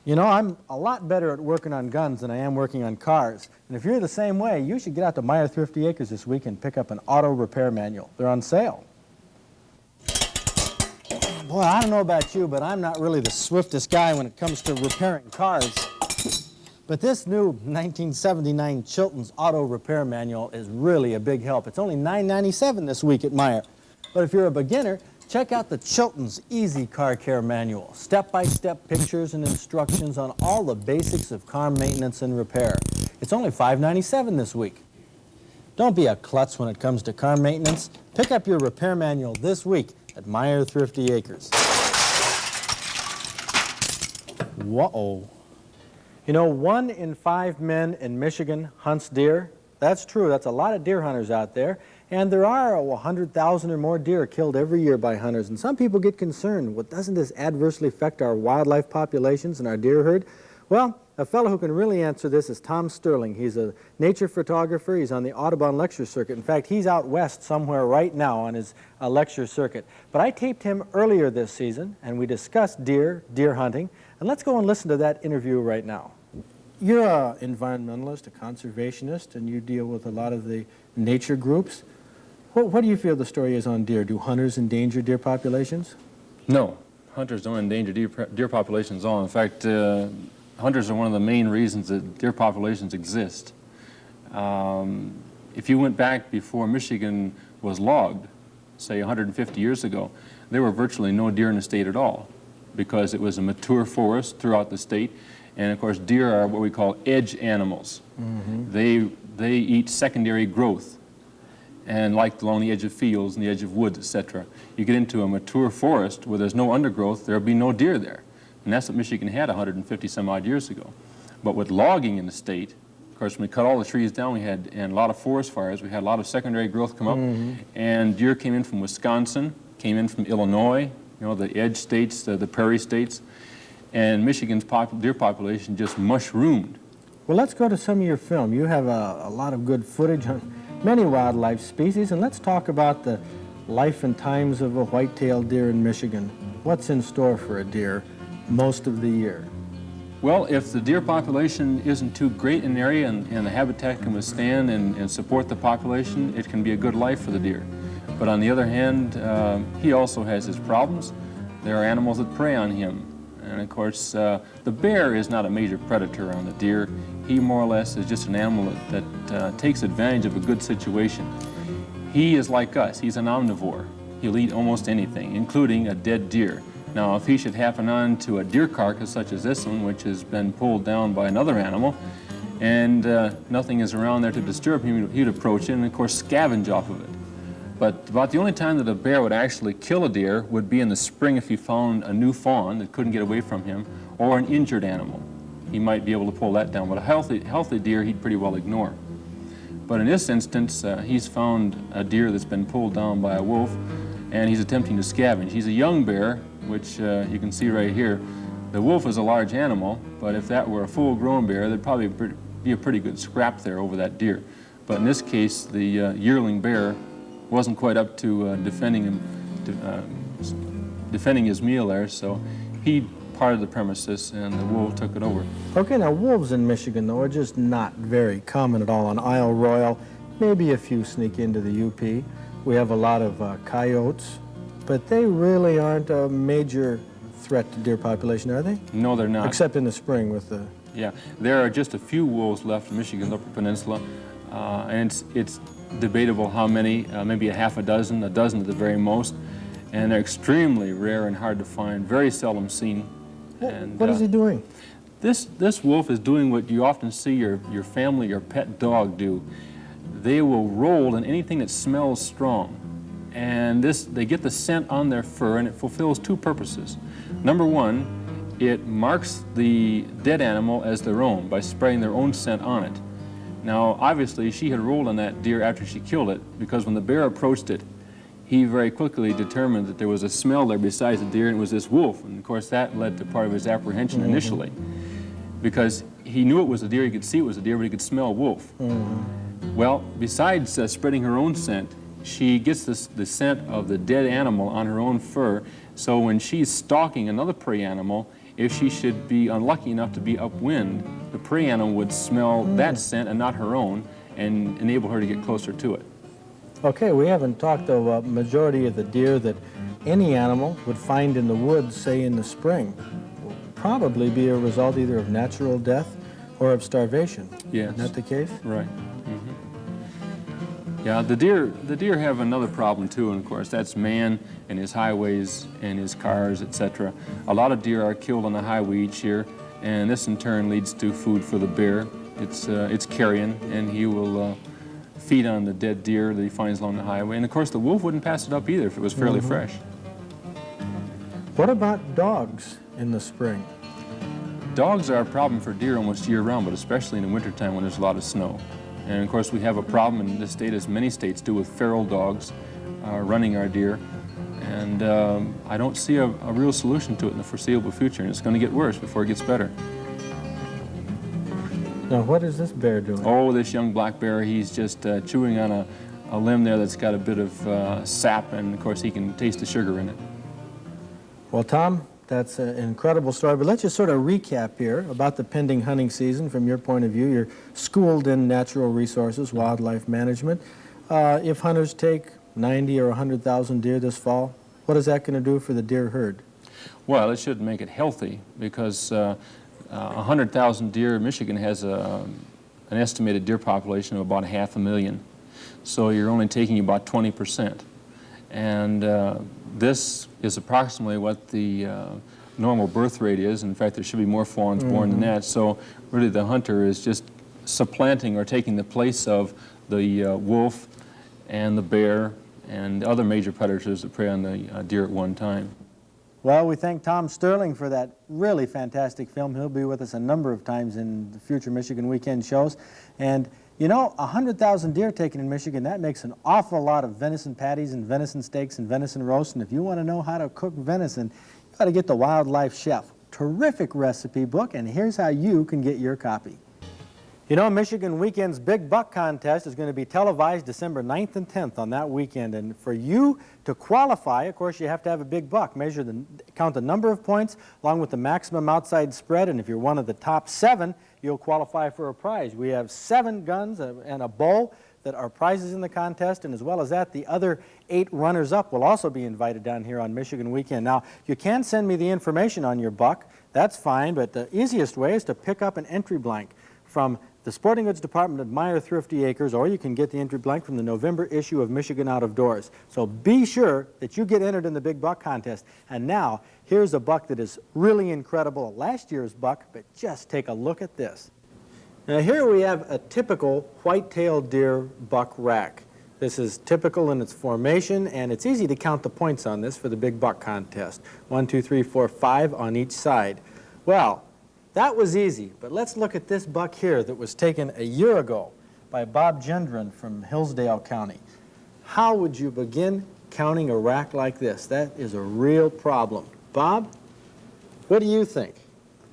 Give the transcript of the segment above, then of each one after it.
You know, I'm a lot better at working on guns than I am working on cars. And if you're the same way, you should get out to Meyer Thrifty Acres this week and pick up an auto repair manual. They're on sale. Boy, I don't know about you, but I'm not really the swiftest guy when it comes to repairing cars. But this new 1979 Chilton's Auto Repair Manual is really a big help. It's only $9.97 this week at Meyer. But if you're a beginner, check out the Chilton's Easy Car Care Manual. Step-by-step pictures and instructions on all the basics of car maintenance and repair. It's only $5.97 this week. Don't be a klutz when it comes to car maintenance. Pick up your repair manual this week at Meyer Thrifty Acres. Whoa. You know, 1 in 5 men in Michigan hunts deer. That's true. That's a lot of deer hunters out there. And there are 100,000 or more deer killed every year by hunters. And some people get concerned. Well, doesn't this adversely affect our wildlife populations and our deer herd? Well, a fellow who can really answer this is Tom Sterling. He's a nature photographer. He's on the Audubon lecture circuit. In fact, he's out west somewhere right now on his lecture circuit. But I taped him earlier this season, and we discussed deer hunting. And let's go and listen to that interview right now. You're an environmentalist, a conservationist, and you deal with a lot of the nature groups. What do you feel the story is on deer? Do hunters endanger deer populations? No, hunters don't endanger deer populations at all. In fact, hunters are one of the main reasons that deer populations exist. If you went back before Michigan was logged, say 150 years ago, there were virtually no deer in the state at all because it was a mature forest throughout the state. And of course, deer are what we call edge animals. Mm-hmm. They eat secondary growth, and like along the edge of fields and the edge of woods, etc. You get into a mature forest where there's no undergrowth, there'll be no deer there. And that's what Michigan had 150 some odd years ago. But with logging in the state, of course, when we cut all the trees down, we had and a lot of forest fires, we had a lot of secondary growth come up, and deer came in from Wisconsin, came in from Illinois, you know, the edge states, the prairie states. And Michigan's deer population just mushroomed. Well, let's go to some of your film. You have a lot of good footage on many wildlife species, and let's talk about the life and times of a white-tailed deer in Michigan. What's in store for a deer most of the year? Well, if the deer population isn't too great in an area and the habitat can withstand and support the population, it can be a good life for the deer. But on the other hand, he also has his problems. There are animals that prey on him. And of course, the bear is not a major predator on the deer. He more or less is just an animal that takes advantage of a good situation. He is like us. He's an omnivore. He'll eat almost anything, including a dead deer. Now, if he should happen on to a deer carcass such as this one, which has been pulled down by another animal, and nothing is around there to disturb him, he'd approach it and, of course, scavenge off of it. But about the only time that a bear would actually kill a deer would be in the spring if he found a new fawn that couldn't get away from him, or an injured animal. He might be able to pull that down, but a healthy deer he'd pretty well ignore. But in this instance, he's found a deer that's been pulled down by a wolf, and he's attempting to scavenge. He's a young bear, which you can see right here. The wolf is a large animal, but if that were a full-grown bear, there'd probably be a pretty good scrap there over that deer. But in this case, the yearling bear wasn't quite up to defending his meal there, so he parted the premises and the wolf took it over. Okay, now wolves in Michigan, though, are just not very common at all on Isle Royal. Maybe a few sneak into the UP. We have a lot of coyotes, but they really aren't a major threat to deer population, are they? No, they're not. Except in the spring with the... Yeah, there are just a few wolves left in Michigan's Upper Peninsula, and it's debatable how many, maybe a dozen at the very most, and they're extremely rare and hard to find, very seldom seen. And what is he doing? This wolf is doing what you often see your family, your pet dog do. They will roll in anything that smells strong, and they get the scent on their fur, and it fulfills two purposes. Number one, it marks the dead animal as their own by spraying their own scent on it. Now, obviously, she had rolled on that deer after she killed it, because when the bear approached it, he very quickly determined that there was a smell there besides the deer, and it was this wolf. And of course, that led to part of his apprehension initially, because he knew it was a deer, he could see it was a deer, but he could smell wolf. Well, besides spreading her own scent, she gets the scent of the dead animal on her own fur. So when she's stalking another prey animal, if she should be unlucky enough to be upwind, the prey animal would smell that scent and not her own, and enable her to get closer to it. Okay, we haven't talked though about majority of the deer that any animal would find in the woods, say in the spring, will probably be a result either of natural death or of starvation. Yes. Isn't that the case? Right. Yeah, the deer have another problem too, and of course that's man and his highways and his cars, etc. A lot of deer are killed on the highway each year, and this in turn leads to food for the bear. It's carrion, and he will feed on the dead deer that he finds along the highway. And of course the wolf wouldn't pass it up either if it was fairly fresh. What about dogs in the spring? Dogs are a problem for deer almost year-round, but especially in the wintertime when there's a lot of snow. And of course we have a problem in this state, as many states do, with feral dogs running our deer. And I don't see a real solution to it in the foreseeable future, and it's going to get worse before it gets better. Now, what is this bear doing? Oh, this young black bear, he's just chewing on a limb there that's got a bit of sap, and of course he can taste the sugar in it. Well, Tom, that's an incredible story, but let's just sort of recap here about the pending hunting season from your point of view. You're schooled in natural resources, wildlife management. If hunters take 90 or 100,000 deer this fall, what is that going to do for the deer herd? Well, it should make it healthy, because 100,000 deer, Michigan has an estimated deer population of about 500,000. So you're only taking about 20%. And this is approximately what the normal birth rate is. In fact, there should be more fawns born than that. So really the hunter is just supplanting or taking the place of the wolf and the bear and other major predators that prey on the deer at one time. Well, we thank Tom Sterling for that really fantastic film. He'll be with us a number of times in the future Michigan Weekend shows. And you know, 100,000 deer taken in Michigan, that makes an awful lot of venison patties and venison steaks and venison roast. And if you want to know how to cook venison, you got to get the Wildlife Chef. Terrific recipe book, and here's how you can get your copy. You know, Michigan Weekend's Big Buck Contest is going to be televised December 9th and 10th on that weekend. And for you to qualify, of course, you have to have a big buck. Count the number of points along with the maximum outside spread. And if you're one of the top 7, you'll qualify for a prize. We have 7 guns and a bow that are prizes in the contest. And as well as that, the other 8 runners-up will also be invited down here on Michigan Weekend. Now, you can send me the information on your buck. That's fine. But the easiest way is to pick up an entry blank from the Sporting Goods Department at Meyer Thrifty Acres, or you can get the entry blank from the November issue of Michigan Out of Doors. So be sure that you get entered in the Big Buck Contest. And now, here's a buck that is really incredible, last year's buck, but just take a look at this. Now here we have a typical white-tailed deer buck rack. This is typical in its formation, and it's easy to count the points on this for the Big Buck Contest. 1, 2, 3, 4, 5 on each side. Well, that was easy, but let's look at this buck here that was taken a year ago by Bob Gendron from Hillsdale County. How would you begin counting a rack like this? That is a real problem. Bob, what do you think?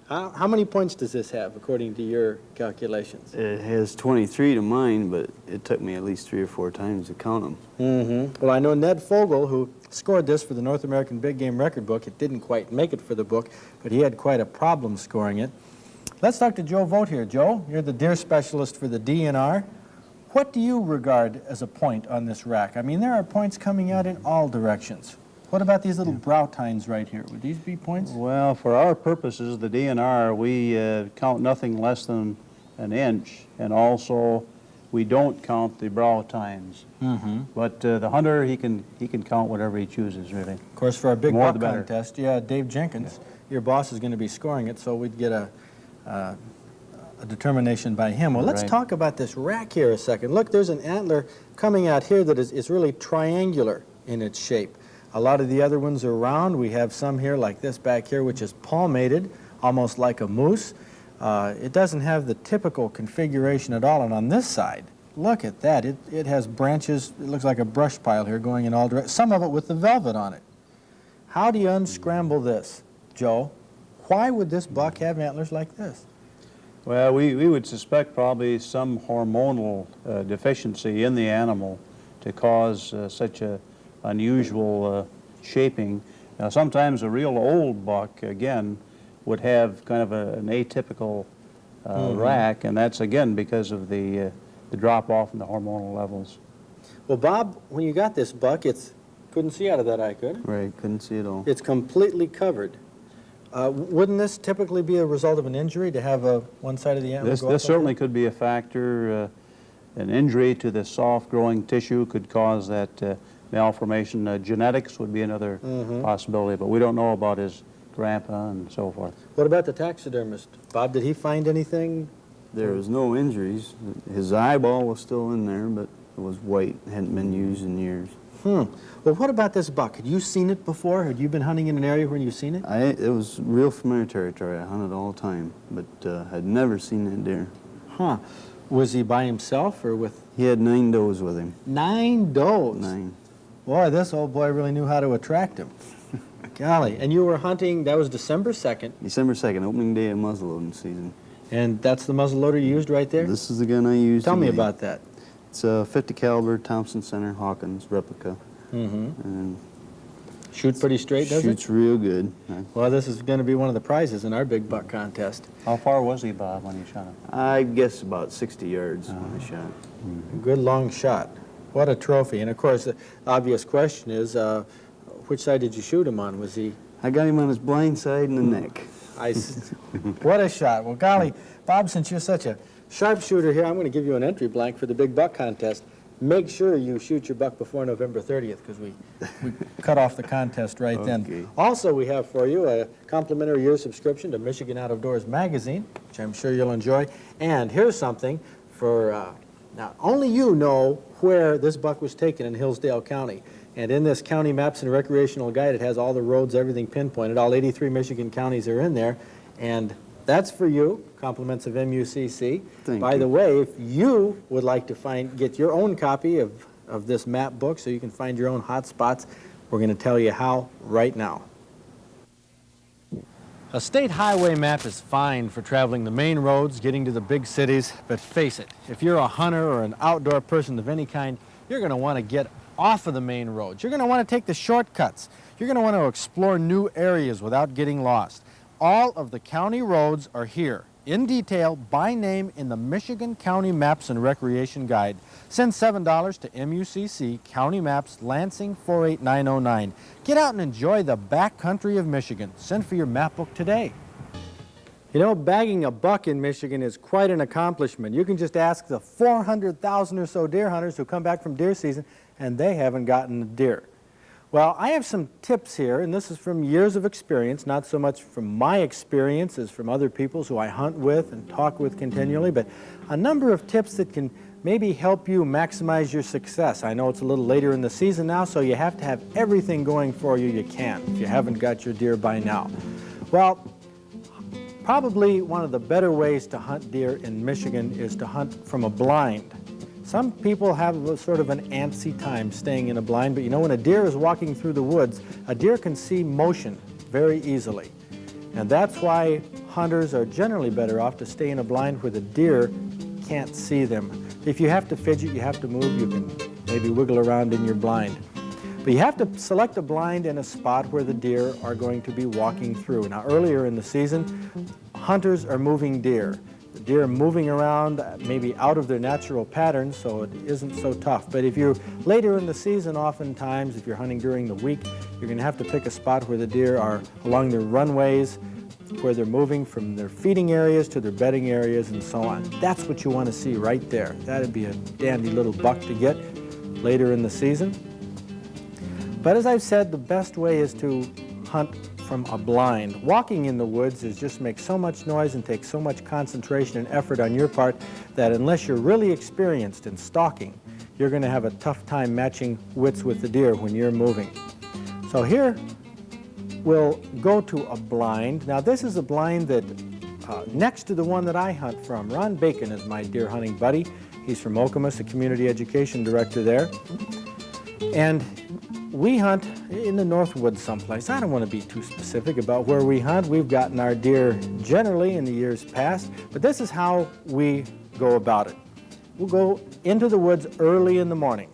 How many points does this have, according to your calculations? It has 23 to mine, but it took me at least 3 or 4 times to count them. Well, I know Ned Fogel, who scored this for the North American Big Game Record book. It didn't quite make it for the book, but he had quite a problem scoring it. Let's talk to Joe Vogt here. Joe, you're the deer specialist for the DNR. What do you regard as a point on this rack? I mean, there are points coming out in all directions. What about these little brow tines right here? Would these be points? Well, for our purposes, the DNR, we count nothing less than an inch, and also we don't count the brow tines. But the hunter, he can count whatever he chooses, really. Of course, for our big More buck the better. contest, yeah, Dave Jenkins, your boss is going to be scoring it, so we'd get a determination by him. Well, let's Right. talk about this rack here a second. Look, there's an antler coming out here that is really triangular in its shape. A lot of the other ones are round. We have some here like this back here, which is palmated, almost like a moose. It doesn't have the typical configuration at all. And on this side, look at that. It has branches. It looks like a brush pile here going in all directions, some of it with the velvet on it. How do you unscramble this, Joe? Why would this buck have antlers like this? Well, we would suspect probably some hormonal deficiency in the animal to cause such a unusual shaping. Now, sometimes a real old buck, again, would have kind of an atypical rack, and that's, again, because of the drop-off in the hormonal levels. Well, Bob, when you got this buck, couldn't see out of that eye, could it? Right, couldn't see it all. It's completely covered. Wouldn't this typically be a result of an injury to have one side of the antler go up? This certainly could be a factor. An injury to the soft growing tissue could cause that malformation. Genetics would be another possibility, but we don't know about his grandpa and so forth. What about the taxidermist? Bob, did he find anything? There was no injuries. His eyeball was still in there, but it was white, hadn't been used in years. Well, what about this buck? Had you seen it before? Had you been hunting in an area where you've seen it? It was real familiar territory. I hunted all the time, but had never seen that deer. Huh. Was he by himself or with He had 9 does with him. 9 does? 9. Boy, this old boy really knew how to attract him. Golly. And you were hunting, that was December 2nd, December 2nd, opening day of muzzleloading season. and that's the muzzleloader you used right there? This is the gun I used Tell me today. about that. It's a 50 caliber Thompson Center Hawkins replica. And Shoot pretty straight, does it? shoots real good. Well, this is going to be one of the prizes in our big buck contest. How far was he, Bob, when you shot him? I guess about 60 yards when I shot. A good long shot. What a trophy. And of course, the obvious question is, which side did you shoot him on? Was he... I got him on his blind side and the neck. What a shot. Well, golly, Bob, since you're such a sharpshooter here, I'm going to give you an entry blank for the big buck contest. Make sure you shoot your buck before November 30th, because we cut off the contest right then. Okay. Also, we have for you a complimentary year subscription to Michigan Out of Doors magazine, which I'm sure you'll enjoy. And here's something for, now, only you know where this buck was taken in Hillsdale County. And in this County Maps and Recreational Guide, it has all the roads, everything pinpointed. All 83 Michigan counties are in there. And that's for you, compliments of MUCC. By the way, if you would like to get your own copy of this map book so you can find your own hot spots, we're going to tell you how right now. A state highway map is fine for traveling the main roads, getting to the big cities, but face it, if you're a hunter or an outdoor person of any kind, you're going to want to get off of the main roads. You're going to want to take the shortcuts. You're going to want to explore new areas without getting lost. All of the county roads are here, in detail, by name, in the Michigan County Maps and Recreation Guide. Send $7 to MUCC, County Maps, Lansing 48909. Get out and enjoy the backcountry of Michigan. Send for your map book today. You know, bagging a buck in Michigan is quite an accomplishment. You can just ask the 400,000 or so deer hunters who come back from deer season, and they haven't gotten a deer. Well, I have some tips here, and this is from years of experience, not so much from my experience as from other people's who I hunt with and talk with continually, but a number of tips that can maybe help you maximize your success. I know it's a little later in the season now, so you have to have everything going for you you can if you haven't got your deer by now. Well, probably one of the better ways to hunt deer in Michigan is to hunt from a blind. Some people have a sort of an antsy time staying in a blind, but you know, when a deer is walking through the woods, a deer can see motion very easily. And that's why hunters are generally better off to stay in a blind where the deer can't see them. If you have to fidget, you have to move, you can maybe wiggle around in your blind. But you have to select a blind in a spot where the deer are going to be walking through. Now, earlier in the season, hunters are moving deer. The deer are moving around maybe out of their natural patterns, so it isn't so tough. But if you're later in the season, oftentimes, if you're hunting during the week, you're going to have to pick a spot where the deer are along their runways, where they're moving from their feeding areas to their bedding areas and so on. That's what you want to see right there. That'd be a dandy little buck to get later in the season. But as I've said, the best way is to hunt from a blind. Walking in the woods just makes so much noise and takes so much concentration and effort on your part that unless you're really experienced in stalking, you're going to have a tough time matching wits with the deer when you're moving. So here we'll go to a blind. Now this is a blind that next to the one that I hunt from. Ron Bacon is my deer hunting buddy. He's from Okemos, the community education director there. And we hunt in the North Woods someplace. I don't want to be too specific about where we hunt. We've gotten our deer generally in the years past, but this is how we go about it. We'll go into the woods early in the morning,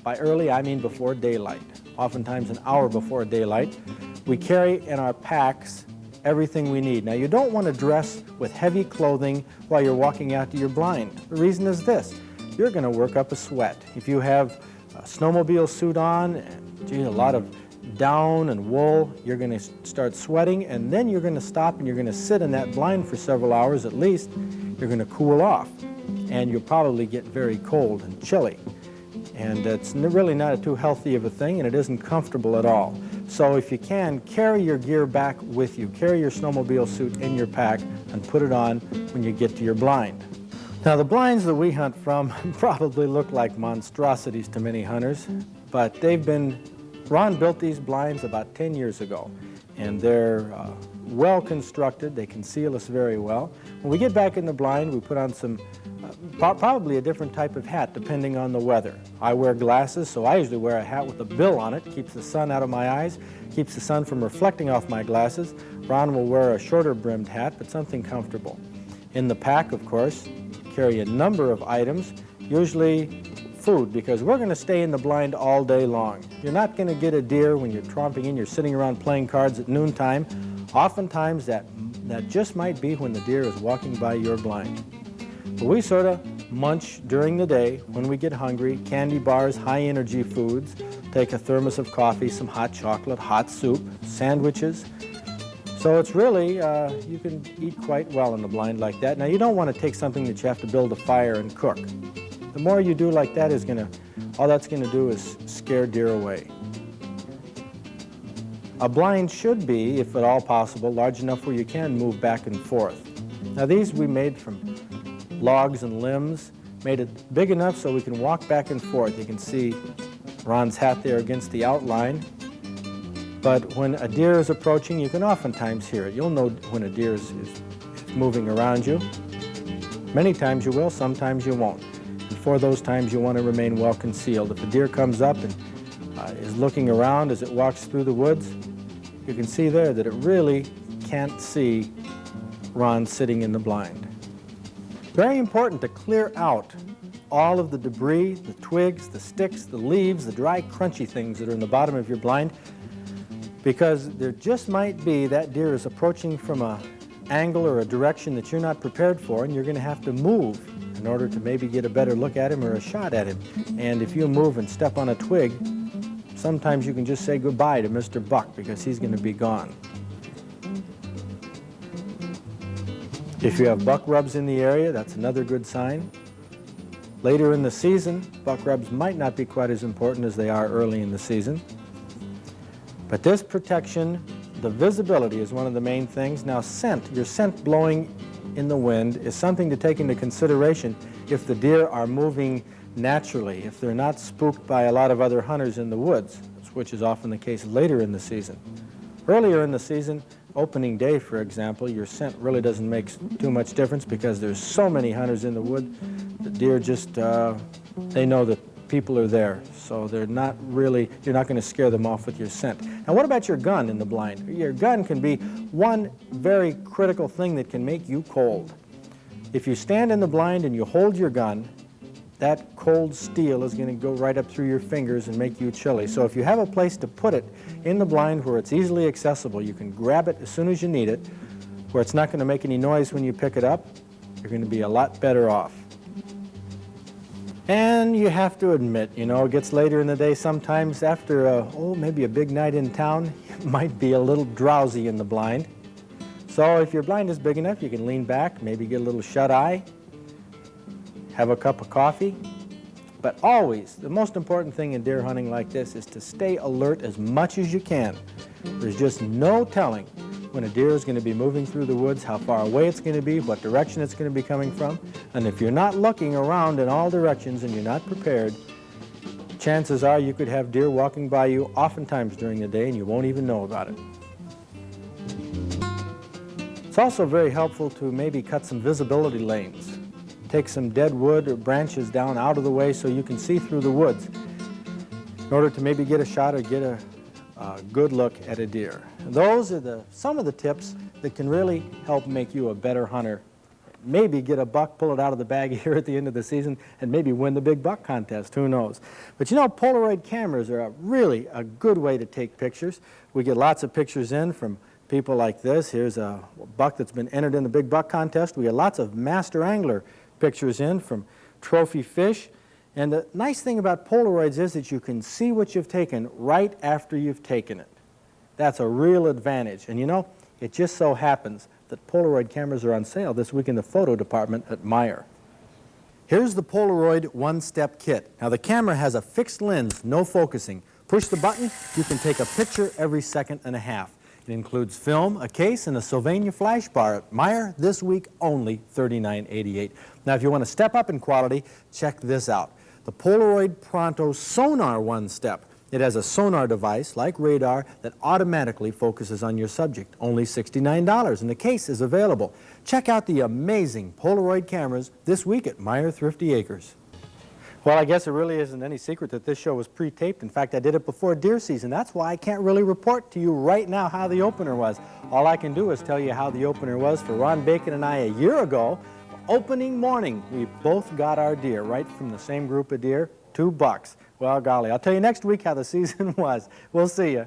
By early, I mean before daylight, oftentimes an hour before daylight. We carry in our packs everything we need. Now, you don't want to dress with heavy clothing while you're walking out to your blind. The reason is this: you're going to work up a sweat. If you have a snowmobile suit on, and gee, a lot of down and wool, you're going to start sweating, and then you're going to stop and you're going to sit in that blind for several hours at least. You're going to cool off, and you'll probably get very cold and chilly. And it's really not too healthy of a thing, and it isn't comfortable at all. So if you can, carry your gear back with you. Carry your snowmobile suit in your pack and put it on when you get to your blind. Now, the blinds that we hunt from probably look like monstrosities to many hunters, but Ron built these blinds about 10 years ago, and they're well constructed. They conceal us very well. When we get back in the blind, we put on some, probably a different type of hat depending on the weather. I wear glasses, so I usually wear a hat with a bill on it. Keeps the sun out of my eyes, keeps the sun from reflecting off my glasses. Ron will wear a shorter brimmed hat, but something comfortable. In the pack, of course, carry a number of items, usually food, because we're going to stay in the blind all day long. You're not going to get a deer when you're tromping in, you're sitting around playing cards at noontime. Oftentimes that just might be when the deer is walking by your blind. But we sort of munch during the day when we get hungry, candy bars, high energy foods, take a thermos of coffee, some hot chocolate, hot soup, sandwiches. So it's really, you can eat quite well in the blind like that. Now, you don't want to take something that you have to build a fire and cook. The more you do like that all that's going to do is scare deer away. A blind should be, if at all possible, large enough where you can move back and forth. Now, these we made from logs and limbs, made it big enough so we can walk back and forth. You can see Ron's hat there against the outline. But when a deer is approaching, you can oftentimes hear it. You'll know when a deer is moving around you. Many times you will, sometimes you won't. And for those times, you want to remain well concealed. If a deer comes up and is looking around as it walks through the woods, you can see there that it really can't see Ron sitting in the blind. Very important to clear out all of the debris, the twigs, the sticks, the leaves, the dry, crunchy things that are in the bottom of your blind, because there just might be that deer is approaching from an angle or a direction that you're not prepared for, and you're going to have to move in order to maybe get a better look at him or a shot at him. And if you move and step on a twig, sometimes you can just say goodbye to Mr. Buck because he's going to be gone. If you have buck rubs in the area, that's another good sign. Later in the season, buck rubs might not be quite as important as they are early in the season. But this protection, the visibility is one of the main things. Now, scent, your scent blowing in the wind is something to take into consideration if the deer are moving naturally, if they're not spooked by a lot of other hunters in the woods, which is often the case later in the season. Earlier in the season, opening day, for example, your scent really doesn't make too much difference because there's so many hunters in the wood. The deer just, they know that people are there, so you're not going to scare them off with your scent. Now, what about your gun in the blind? Your gun can be one very critical thing that can make you cold. If you stand in the blind and you hold your gun, that cold steel is going to go right up through your fingers and make you chilly. So if you have a place to put it in the blind where it's easily accessible, you can grab it as soon as you need it, where it's not going to make any noise when you pick it up, you're going to be a lot better off. And you have to admit, it gets later in the day sometimes after maybe a big night in town, you might be a little drowsy in the blind. So if your blind is big enough, you can lean back, maybe get a little shut-eye, have a cup of coffee. But always, the most important thing in deer hunting like this is to stay alert as much as you can. There's just no telling when a deer is going to be moving through the woods, how far away it's going to be, what direction it's going to be coming from. And if you're not looking around in all directions and you're not prepared, chances are you could have deer walking by you oftentimes during the day and you won't even know about it. It's also very helpful to maybe cut some visibility lanes. Take some dead wood or branches down out of the way so you can see through the woods in order to maybe get a shot or get a good look at a deer. Those are some of the tips that can really help make you a better hunter maybe get a buck, pull it out of the bag here at the end of the season, and maybe win the big buck contest. Who knows? But you know, Polaroid cameras are really a good way to take pictures. We get lots of pictures in from people like this. Here's a buck that's been entered in the big buck contest. We get lots of master angler pictures in from trophy fish. And the nice thing about Polaroids is that you can see what you've taken right after you've taken it. That's a real advantage. And you know, it just so happens that Polaroid cameras are on sale this week in the photo department at Meijer. Here's the Polaroid One-Step Kit. Now the camera has a fixed lens, no focusing. Push the button, you can take a picture every second and a half. It includes film, a case, and a Sylvania flash bar at Meijer, this week only $39.88. Now if you want to step up in quality, check this out. The Polaroid Pronto Sonar One-Step. It has a sonar device, like radar, that automatically focuses on your subject. Only $69, and the case is available. Check out the amazing Polaroid cameras this week at Meijer Thrifty Acres. Well, I guess it really isn't any secret that this show was pre-taped. In fact, I did it before deer season. That's why I can't really report to you right now how the opener was. All I can do is tell you how the opener was for Ron Bacon and I a year ago. Opening morning, we both got our deer, right from the same group of deer, 2 bucks. Well, golly, I'll tell you next week how the season was. We'll see you.